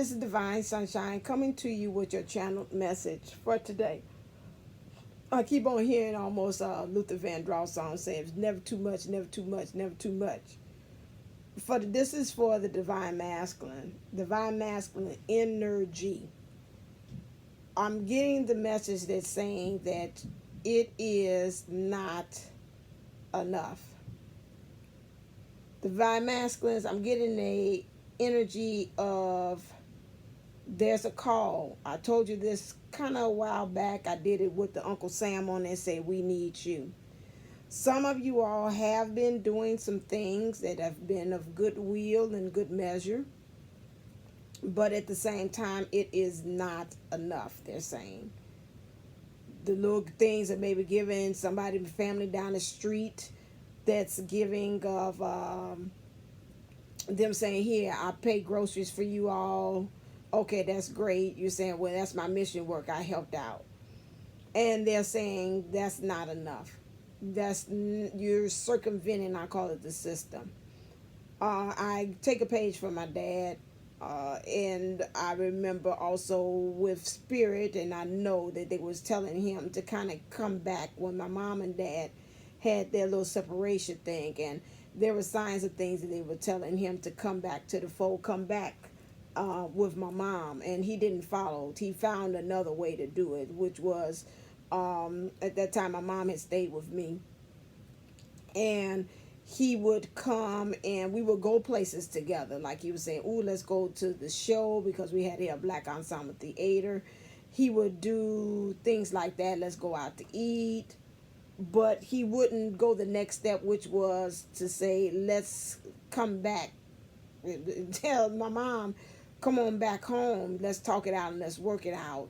This is Divine Sunshine coming to you with your channeled message for today. I keep on hearing almost Luther Vandross song saying it's never too much, never too much, never too much. This is for the divine masculine energy. I'm getting the message that's saying that it is not enough. Divine masculines, I'm getting a energy of there's a call. I told you this kind of a while back. I did it with the Uncle Sam on there, say we need you. Some of you all have been doing some things that have been of goodwill and good measure, but at the same time it is not enough, they're saying. The little things that maybe giving somebody, family down the street, that's giving of them saying, here, I pay groceries for you all. Okay, that's great. You're saying, well, that's my mission work. I helped out. And they're saying that's not enough. You're circumventing, I call it, the system. I take a page from my dad. And I remember also with Spirit, and I know that they was telling him to kind of come back when my mom and dad had their little separation thing, and there were signs of things that they were telling him to come back to the fold, come back with my mom, and he didn't follow. He found another way to do it, which was at that time my mom had stayed with me, and he would come and we would go places together. Like he was saying, ooh, let's go to the show because we had here a black ensemble theater. He would do things like that. Let's go out to eat. But he wouldn't go the next step, which was to say, let's come back. Tell my mom, come on back home. Let's talk it out and let's work it out.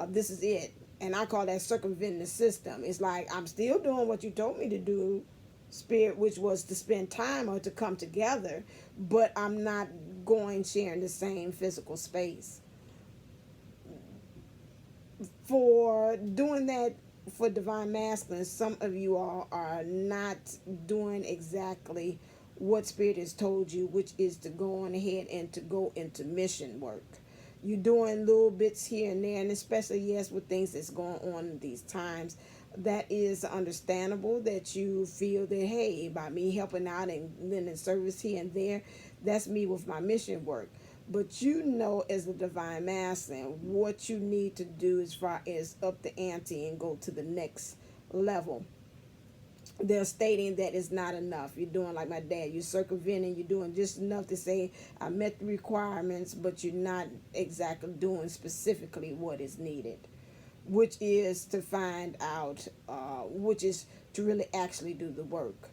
This is it. And I call that circumventing the system. It's like, I'm still doing what you told me to do, Spirit, which was to spend time or to come together, but I'm not going sharing the same physical space. For doing that for divine masculine, some of you all are not doing exactly what Spirit has told you, which is to go on ahead and to go into mission work. You're doing little bits here and there, and especially, yes, with things that's going on in these times, that is understandable that you feel that, hey, by me helping out and then in service here and there, that's me with my mission work. But you know, as a divine masculine, what you need to do as far as up the ante and go to the next level. They're stating that it's not enough. You're doing like my dad. You're circumventing. You're doing just enough to say, I met the requirements, but you're not exactly doing specifically what is needed, which is to find out, which is to really actually do the work.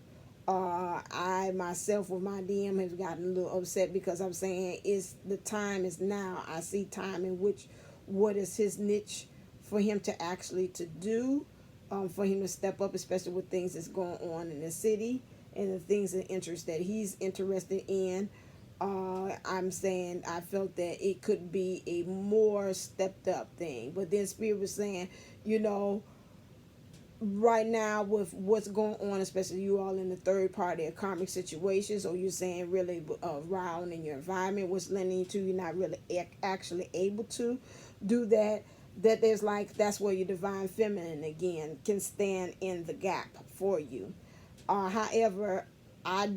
I myself with my DM have gotten a little upset because I'm saying the time is now. I see time in which what is his niche for him to actually to do, for him to step up, especially with things that's going on in the city and the things and interests that he's interested in. I'm saying I felt that it could be a more stepped up thing. But then Spirit was saying, you know, right now with what's going on, especially you all in the third party of karmic situations, or you're saying really around in your environment, what's lending you to, you're not really actually able to do that, that there's like, that's where your divine feminine again can stand in the gap for you. However, I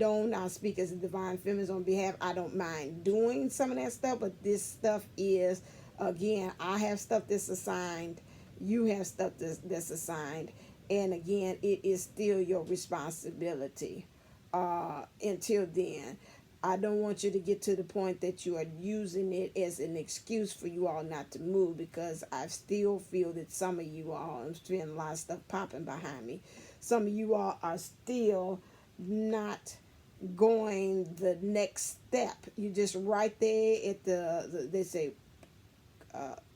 speak as a divine feminine on behalf. I don't mind doing some of that stuff, but this stuff is, again, I have stuff that's assigned, you have stuff that's assigned, and again, it is still your responsibility. Until then, I don't want you to get to the point that you are using it as an excuse for you all not to move, because I still feel that some of you all, I'm feeling a lot of stuff popping behind me, some of you all are still not going the next step. You just right there at they say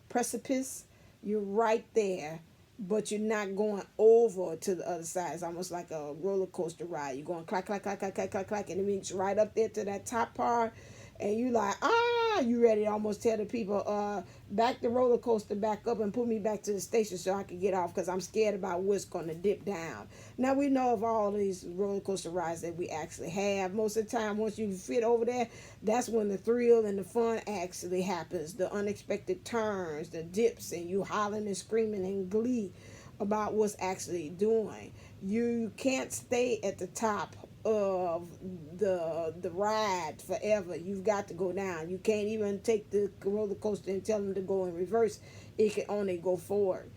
precipice. You're right there, but you're not going over to the other side. It's almost like a roller coaster ride. You're going clack, clack, clack, clack, clack, clack, clack, and it means right up there to that top part, and you like, you ready to almost tell the people, back the roller coaster back up and put me back to the station so I can get off, because I'm scared about what's going to dip down. Now, we know of all these roller coaster rides that we actually have. Most of the time, once you fit over there, that's when the thrill and the fun actually happens. The unexpected turns, the dips, and you hollering and screaming in glee about what's actually doing. You can't stay at the top of the ride forever. You've got to go down. You can't even take the roller coaster and tell them to go in reverse. It can only go forward.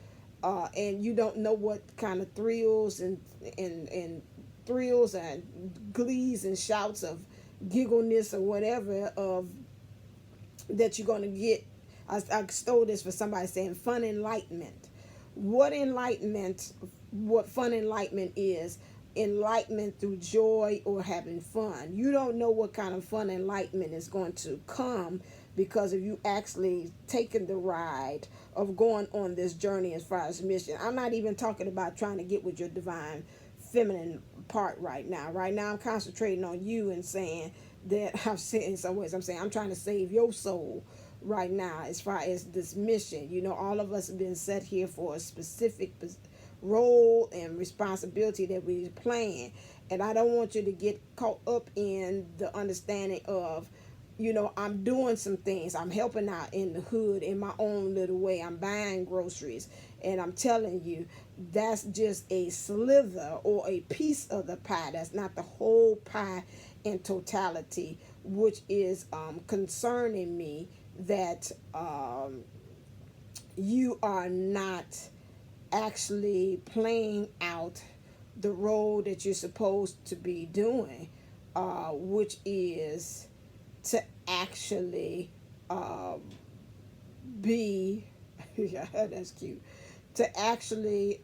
And you don't know what kind of thrills and thrills and glees and shouts of giggleness or whatever of that you're going to get. I stole this for somebody saying fun enlightenment. What fun enlightenment is? Enlightenment through joy or having fun. You don't know what kind of fun enlightenment is going to come because of you actually taking the ride of going on this journey as far as mission. I'm not even talking about trying to get with your divine feminine part right now. Right now I'm concentrating on you and saying that I've said in some ways, I'm saying I'm trying to save your soul right now as far as this mission. You know, all of us have been set here for a specific role and responsibility that we're playing, and I don't want you to get caught up in the understanding of, you know, I'm doing some things, I'm helping out in the hood in my own little way, I'm buying groceries, and I'm telling you that's just a slither or a piece of the pie. That's not the whole pie in totality, which is concerning me, that you are not actually playing out the role that you're supposed to be doing, which is to actually be yeah, that's cute, to actually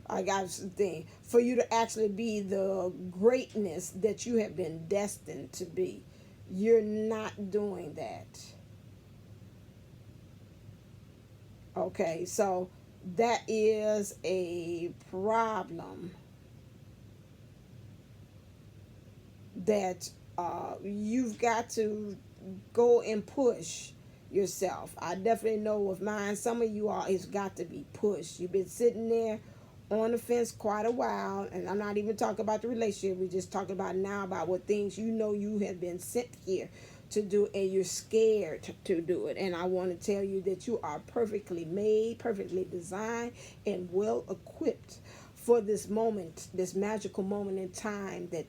I got something for you to actually be the greatness that you have been destined to be. You're not doing that. Okay, so that is a problem that you've got to go and push yourself. I definitely know with mine, some of you all, it's got to be pushed. You've been sitting there on the fence quite a while, and I'm not even talking about the relationship. We're just talking about now about what things you know you have been sent here to do, and you're scared to do it. And I want to tell you that you are perfectly made, perfectly designed, and well equipped for this moment, this magical moment in time that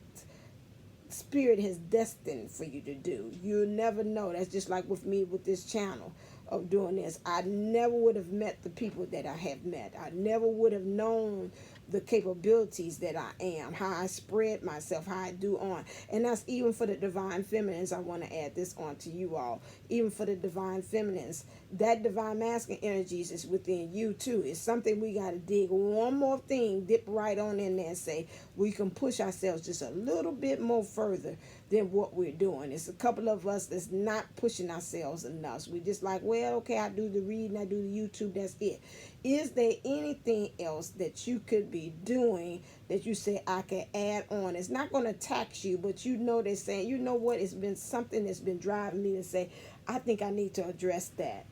Spirit has destined for you to do. You'll never know. That's just like with me with this channel of doing this. I never would have met the people that I have met. I never would have known the capabilities that I am, how I spread myself, how I do on. And that's even for the divine feminines. I want to add this on to you all. Even for the divine feminines, that divine masculine energies is within you too. It's something we got to dig one more thing, dip right on in there and say we can push ourselves just a little bit more further than what we're doing. It's a couple of us that's not pushing ourselves enough. We just like, well, okay, I do the reading, I do the YouTube, that's it. Is there anything else that you could be doing that you say I can add on? It's not going to tax you, but you know they're saying, you know what, it's been something that's been driving me to say, I think I need to address that.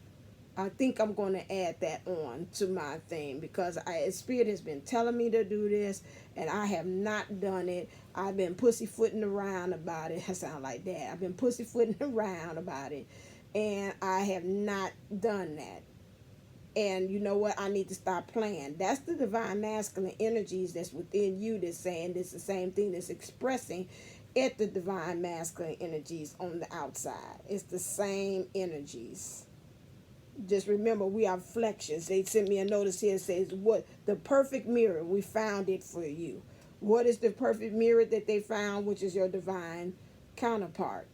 I think I'm going to add that on to my thing because Spirit has been telling me to do this and I have not done it. I've been pussyfooting around about it. I sound like that. I've been pussyfooting around about it and I have not done that. And you know what? I need to stop playing. That's the divine masculine energies that's within you that's saying this the same thing that's expressing at the divine masculine energies on the outside. It's the same energies. Just remember, we are reflections. They sent me a notice here that says, what the perfect mirror, we found it for you. What is the perfect mirror that they found, which is your divine counterpart?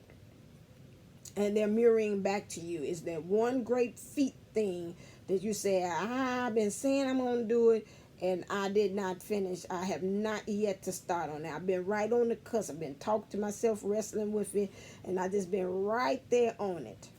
And they're mirroring back to you. Is that one great feat thing that you say, I've been saying I'm going to do it, and I did not finish. I have not yet to start on that. I've been right on the cusp. I've been talking to myself, wrestling with it, and I just been right there on it.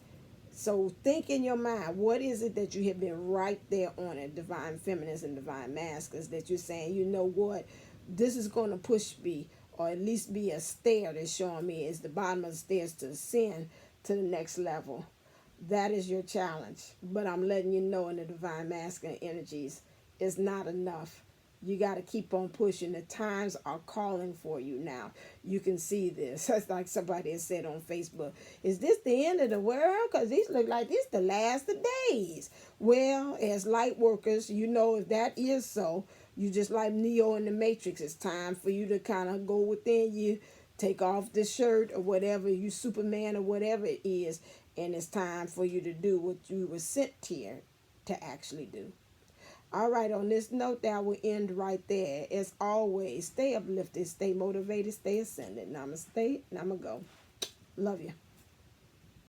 So think in your mind, what is it that you have been right there on it, divine feminines and divine masculines, that you're saying, you know what, this is going to push me, or at least be a stair that's showing me is the bottom of the stairs to ascend to the next level. That is your challenge. But I'm letting you know in the divine masculine energies, it's not enough. You got to keep on pushing. The times are calling for you now. You can see this. That's like somebody has said on Facebook. Is this the end of the world? Because these look like this the last of days. Well, as light workers, you know if that is so, you just like Neo in the Matrix. It's time for you to kind of go within you, take off the shirt or whatever, you Superman or whatever it is, and it's time for you to do what you were sent here to actually do. All right, on this note, that will end right there. As always, stay uplifted, stay motivated, stay ascended. Namaste, and I'm going to go. Love you.